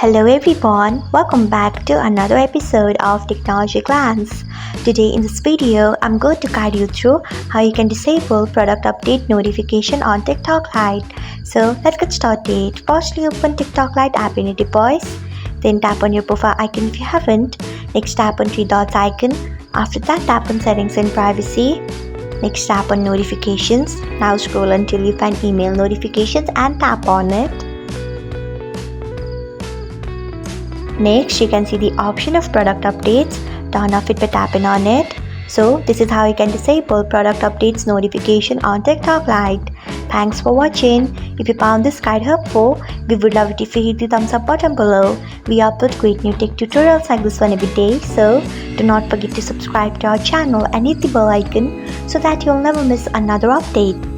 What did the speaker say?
Hello everyone, welcome back to another episode of Technology Glance. Today in this video, I'm going to guide you through how you can disable product update notification on TikTok Lite. So let's get started. Firstly, open TikTok Lite app in your device. Then tap on your profile icon if you haven't. Next tap on three dots icon. After that, tap on settings and privacy. Next tap on notifications. Now scroll until you find email notifications and tap on it. Next, you can see the option of product updates. Turn off it by tapping on it. So, this is how you can disable product updates notification on TikTok Lite. Thanks for watching. If you found this guide helpful, we would love it if you hit the thumbs up button below. We upload great new tech tutorials like this one every day, so do not forget to subscribe to our channel and hit the bell icon so that you'll never miss another update.